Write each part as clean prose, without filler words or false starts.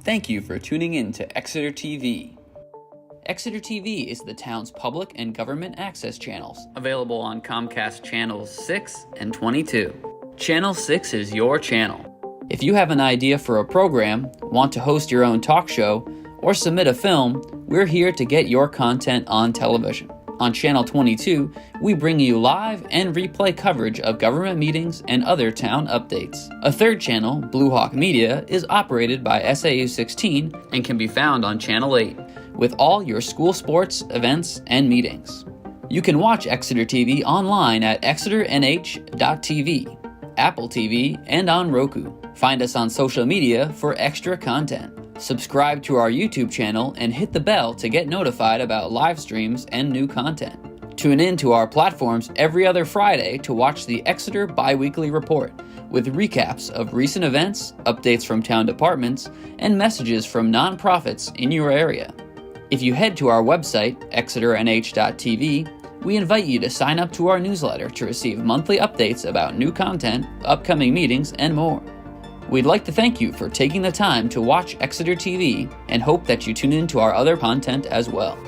Thank you for tuning in to Exeter TV. Exeter TV is the town's public and government access channels, available on Comcast Channels 6 and 22. Channel 6 is your channel. If you have an idea for a program, want to host your own talk show, or submit a film, we're here to get your content on television. On Channel 22, we bring you live and replay coverage of government meetings and other town updates. A third channel, Blue Hawk Media, is operated by SAU 16 and can be found on Channel 8, with all your school sports, events, and meetings. You can watch Exeter TV online at exeternh.tv, Apple TV, and on Roku. Find us on social media for extra content. Subscribe to our YouTube channel and hit the bell to get notified about live streams and new content. Tune in to our platforms every other Friday to watch the Exeter Biweekly Report, with recaps of recent events, updates from town departments, and messages from nonprofits in your area. If you head to our website, exeternh.tv, we invite you to sign up to our newsletter to receive monthly updates about new content, upcoming meetings, and more. We'd like to thank you for taking the time to watch Exeter TV and hope that you tune in to our other content as well.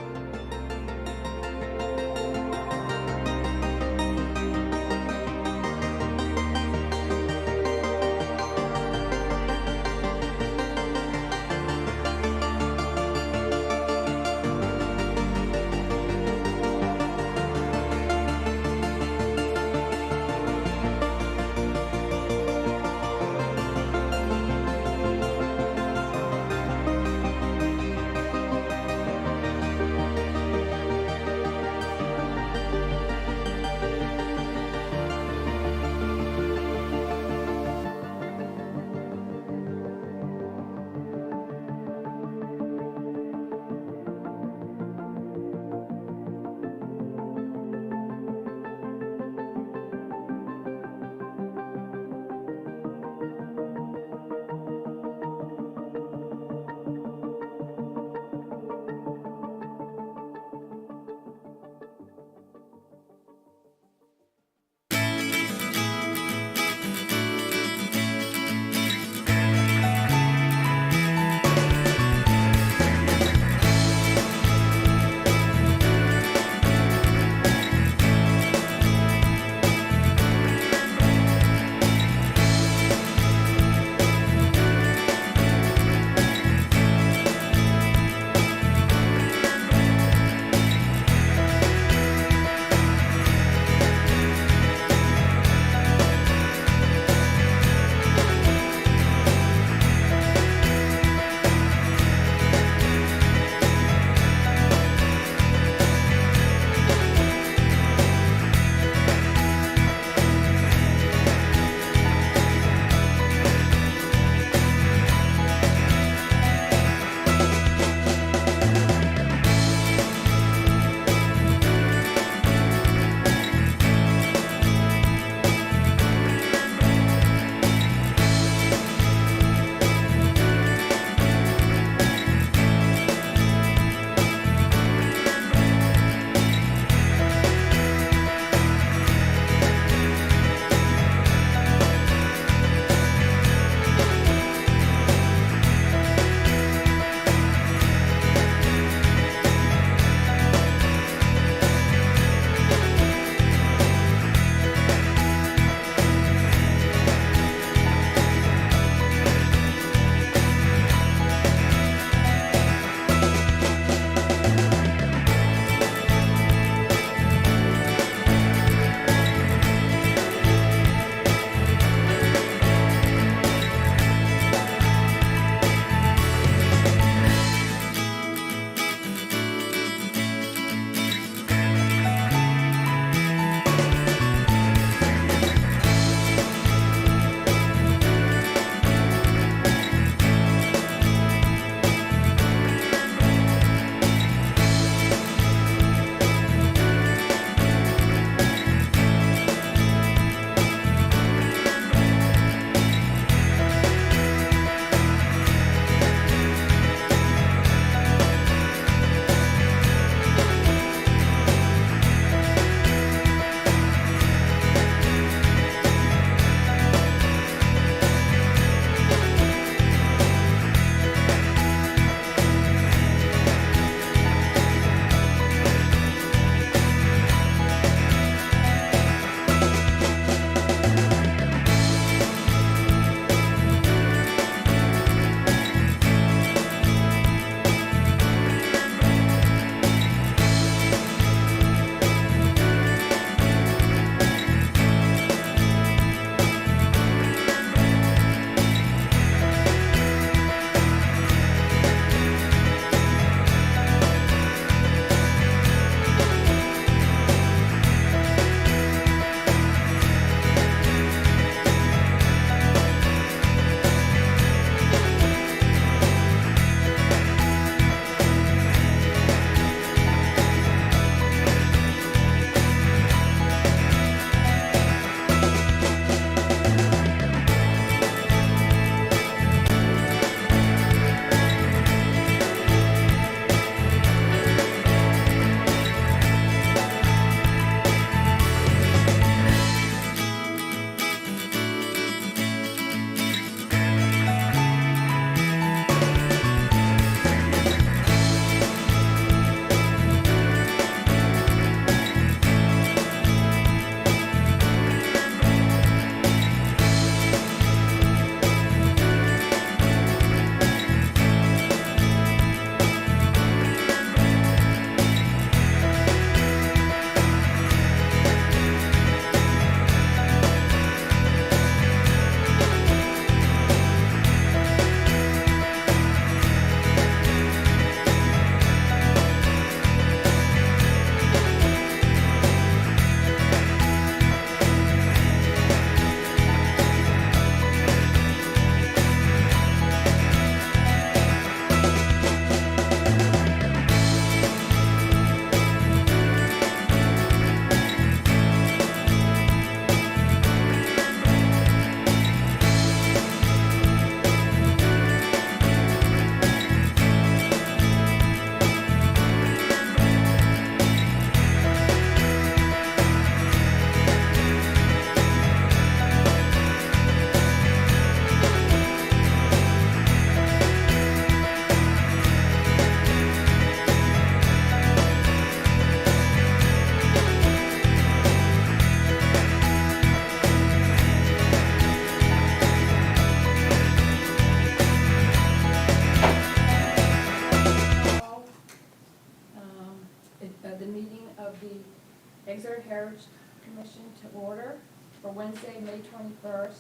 Exeter Heritage Commission to order for Wednesday, May 21st.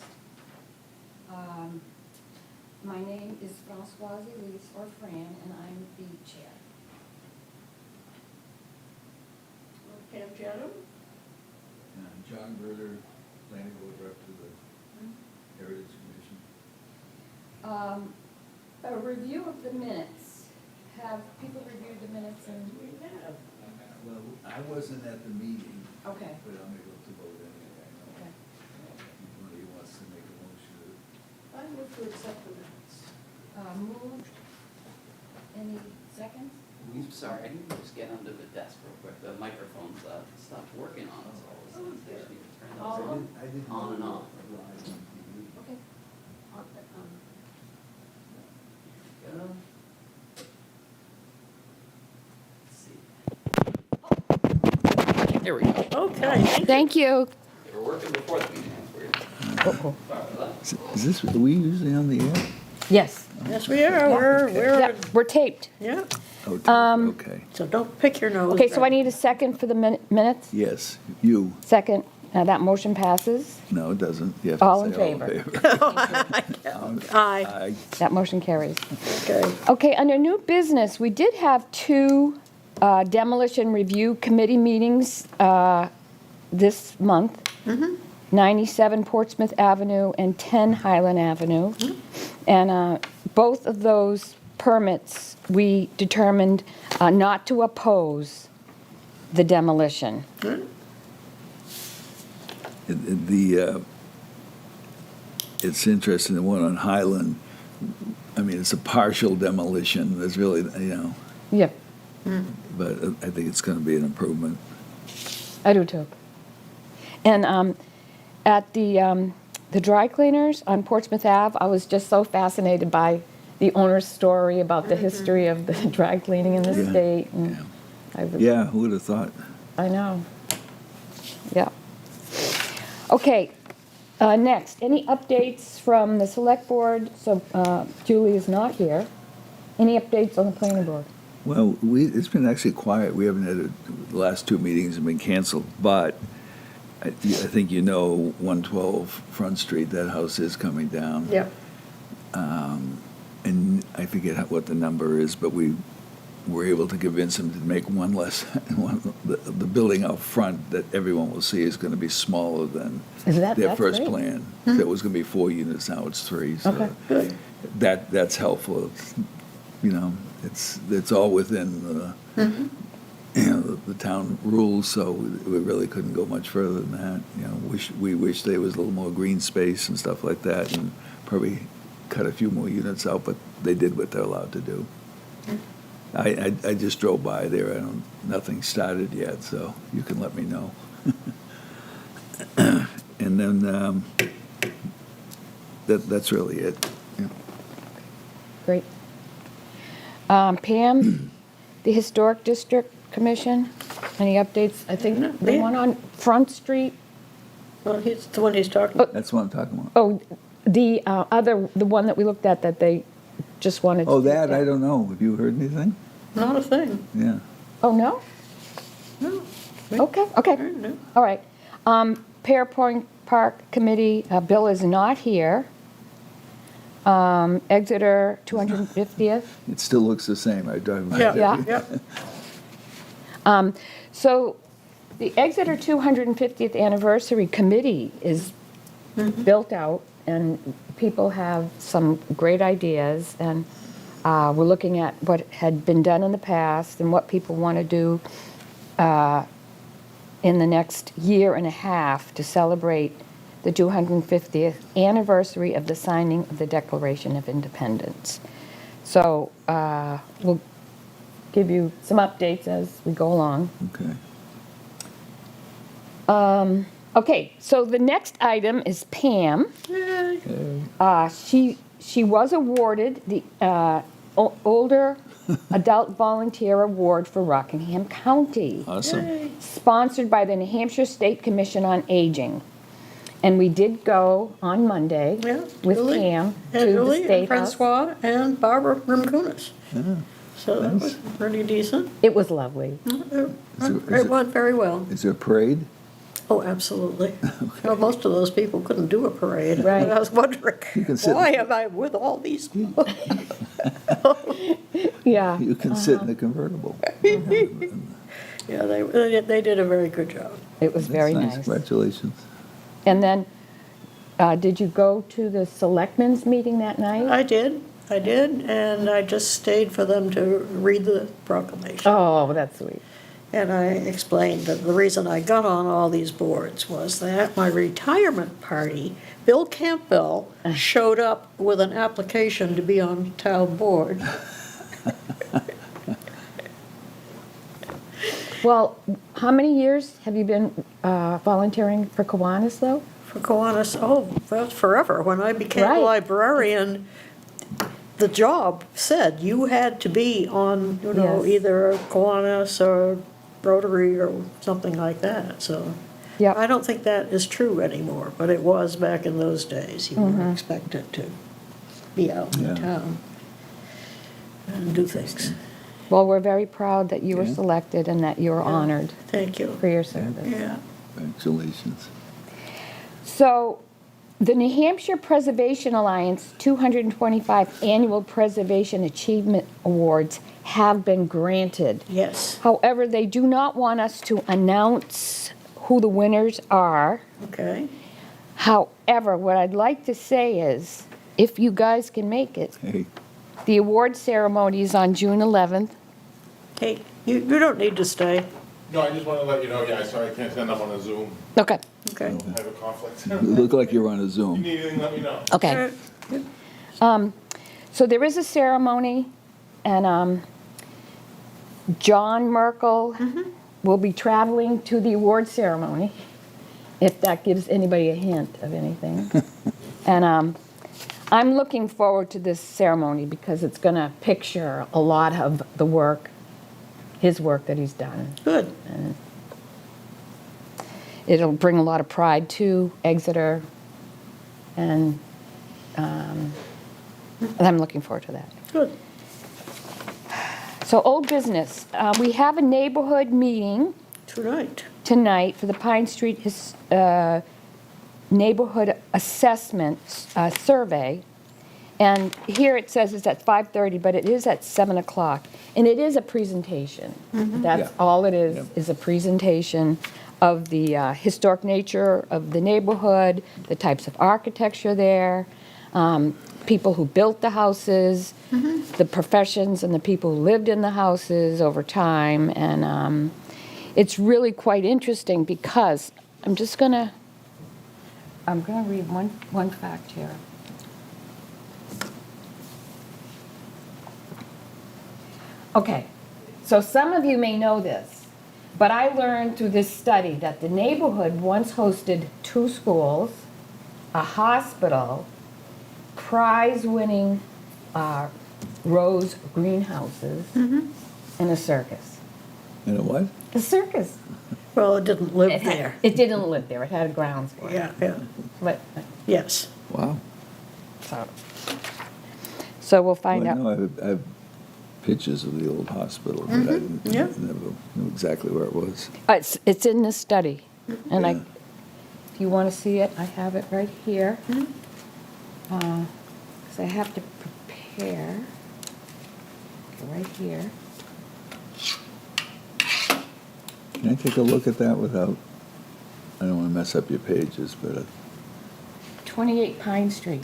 My name is Françoise Elise, or Fran, and I'm the chair. Pam Chatham? And John Berger, planning board rep to the Heritage Commission. A review of the minutes. Have people reviewed the minutes and? We have. Well, I wasn't at the meeting, Okay. but I'm able to vote anyway. Okay. If one of you wants to make a motion. I move to accept the minutes. Moved. Any seconds? I'm sorry, I need to just get under the desk real quick. The microphone's stopped working on us all of a sudden. Oh, okay. Just need to turn Oh. those I didn't on and know off. it was live on TV. Okay. Go. Let's see. There we go. Okay, Thank you. They were working before the meeting. That's weird. Sorry about that. Is this, are we usually on the air? Yes. yes, we are, we're, Yep, we're taped. yeah, Okay. so don't pick your nose. Okay, so I need a second for the minutes? Yes, you. Second. That motion passes. No, it doesn't. You have to All in say favor. Aye, Aye. That motion carries. okay. Okay, under new business, we did have two demolition review committee meetings this month. 97 Portsmouth Avenue and 10 Highland Avenue. And both of those permits, we determined not to oppose the demolition. It's interesting, the one on Highland, I mean, it's a partial demolition. There's really, Yeah, but I think it's going to be an improvement. I do too. And at the dry cleaners on Portsmouth Ave, I was just so fascinated by the owner's story about the history of the dry cleaning in the Yeah, state. And yeah. I was- Yeah, who would have thought? I know. Yeah. Okay, next, any updates from the select board? So Julie is not here. Any updates on the planning board? Well, it's been actually quiet. We haven't had, the last two meetings have been canceled, but I think 112 Front Street, that house is coming down. Yeah, And I forget what the number is, but we were able to convince them to make one less, the building out front that everyone will see is going to be smaller than their That's first great. plan. That was going to be 4 units, now it's 3. So Okay. good. that's helpful. It's all within the town rules, so we really couldn't go much further than that. We wish there was a little more green space and stuff like that, and probably cut a few more units out, but they did what they're allowed to do. I just drove by there. Nothing started yet, so you can let me know. And then that's really it. Yeah. Great. Pam, the Historic District Commission, any updates? I think the one on Front Street, Well, he's the one he's talking about. That's what I'm talking about. oh, the the one that we looked at that they just wanted to. Oh, that, I don't know. Have you heard anything? Not a thing, Yeah. Oh, no? no. Okay. No. All right. Pear Point Park Committee, Bill is not here. Exeter 250th. It still looks the same. I drive by Yeah, there. yeah. So the Exeter 250th Anniversary Committee is built out, and people have some great ideas, and we're looking at what had been done in the past and what people want to do in the next year and a half to celebrate the 250th anniversary of the signing of the Declaration of Independence. So we'll give you some updates as we go along. Okay. Okay, so the next item is Pam. Yay. Okay. She was awarded the Older Adult Volunteer Award for Rockingham County, Awesome. Yay. sponsored by the New Hampshire State Commission on Aging. And we did go on Monday Yeah, with Julie Pam And to the Julie and State House. Francois and Barbara Rimkunis. Yeah. So that was pretty decent. It was lovely. It went very well. Is there a parade? Oh, absolutely. Well, most of those people couldn't do a parade. Right. I was wondering, You can sit- why am I with all these people? Yeah. You can sit in the convertible. Yeah, they did a very good job. It was very That's nice. Congratulations. And then, did you go to the selectmen's meeting that night? I did, and I just stayed for them to read the proclamation. Oh, that's sweet. And I explained that the reason I got on all these boards was that at my retirement party, Bill Campbell showed up with an application to be on town board. Well, how many years have you been volunteering for Kiwanis, though? For Kiwanis, well, forever. When I became Right. a librarian, the job said you had to be on, Yes. either Kiwanis or Rotary or something like that, so. Yep. I don't think that is true anymore, but it was back in those days. You were expected to be out in Yeah. town and do things. Well, we're very proud that you were Yeah. selected and that you were honored Thank you. for your service. Yeah. Congratulations. So, the New Hampshire Preservation Alliance 225 Annual Preservation Achievement Awards have been granted. Yes, However, they do not want us to announce who the winners are. okay. However, what I'd like to say is, if you guys can make it, Hey, the award ceremony is on June 11th. Hey, you don't need to stay, No, I just want to let you know, yeah, sorry, I can't stand up on a Zoom. Okay. okay? I have a conflict. you look like you're on a If you Zoom. need anything, let me know. Okay. So there is a ceremony, and John Merkel will be traveling to the award ceremony, if that gives anybody a hint of anything. And I'm looking forward to this ceremony because it's going to picture a lot of the work, his work that he's done. Good. It'll bring a lot of pride to Exeter, and I'm looking forward to that. Good. So old business, we have a neighborhood meeting Tonight. tonight for the Pine Street Neighborhood Assessment Survey. And here it says it's at 5:30, but it is at 7 o'clock. And it is a presentation. That's Yeah. all it Yeah. is a presentation of the historic nature of the neighborhood, the types of architecture there, people who built the houses, the professions and the people who lived in the houses over time. And it's really quite interesting because I'm gonna read one fact here. Okay, so some of you may know this, but I learned through this study that the neighborhood once hosted 2 schools, a hospital, prize-winning rose greenhouses, and a circus. You know what? A circus. Well, it didn't live It had- there. It didn't live there. It had grounds for it. Yeah, But, yes. Wow. so we'll find Well, out. I know I have pictures of the old hospital, but I didn't, Yeah. never knew exactly where it was. It's in this study, and Yeah. if you want to see it, I have it right here. Because I have to prepare. Right here. Can I take a look at that without, I don't want to mess up your pages, but 28 Pine Street.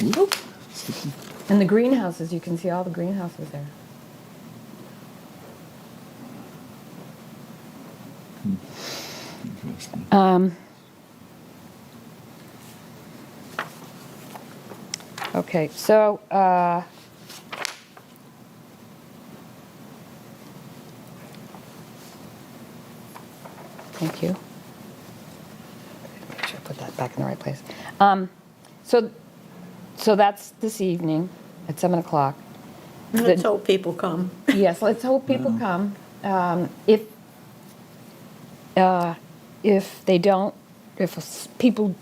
Whoop. And the greenhouses, you can see all the greenhouses there. Interesting. Okay, so, thank you. Make sure I put that back in the right place. So that's this evening at 7 o'clock. Let's hope people come. Yes, let's hope people come. If they don't, if people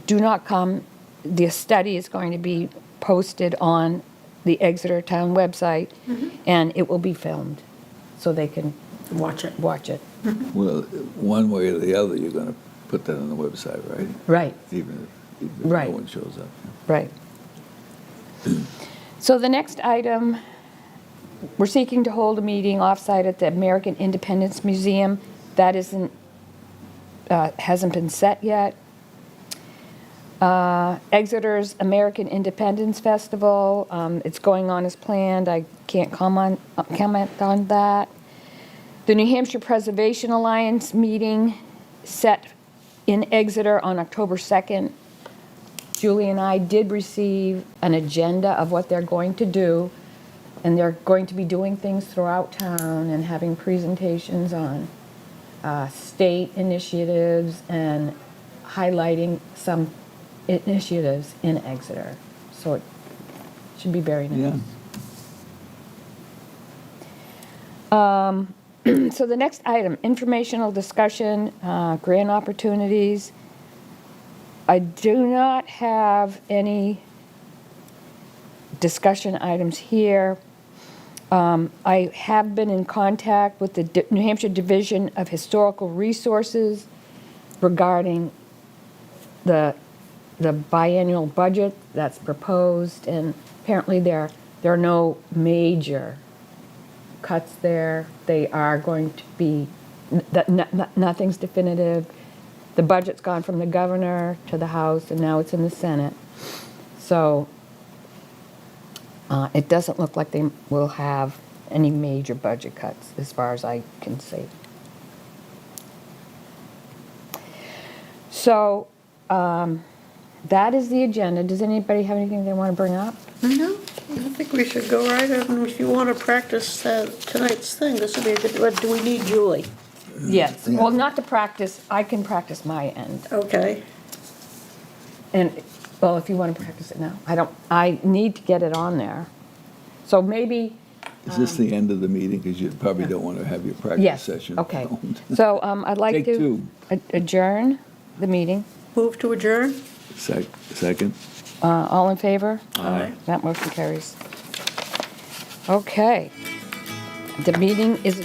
do not come, the study is going to be posted on the Exeter Town website, and it will be filmed, so they can Watch it. watch it. Well, one way or the other, you're gonna put that on the website, right? Right, Even if Right. no one shows up. right. So the next item, we're seeking to hold a meeting offsite at the American Independence Museum. That hasn't been set yet. Exeter's American Independence Festival, it's going on as planned. I can't comment on that. The New Hampshire Preservation Alliance meeting set in Exeter on October 2nd. Julie and I did receive an agenda of what they're going to do, and they're going to be doing things throughout town and having presentations on state initiatives and highlighting some initiatives in Exeter. So it should be very nice. Yeah. So the next item, informational discussion, grant opportunities. I do not have any discussion items here. I have been in contact with the New Hampshire Division of Historical Resources regarding the biannual budget that's proposed, and apparently there are no major cuts there. They are going to be, nothing's definitive. The budget's gone from the governor to the House, and now it's in the Senate. So it doesn't look like they will have any major budget cuts, as far as I can see. So that is the agenda. Does anybody have anything they want to bring up? No, I think we should go right in. If you want to practice tonight's thing, this would be a good, do we need Julie? Yes. Well, not to practice. I can practice my end. Okay. And, well, if you want to practice it now. I need to get it on there. So maybe, Is this the end of the meeting? Because you probably don't want to have your practice yes, session. okay. filmed. So I'd like Take to two. adjourn the meeting. Move to adjourn? Second? All in favor? Aye. That motion carries. Okay. The meeting is.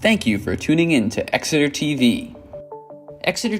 Thank you for tuning in to Exeter TV. Exeter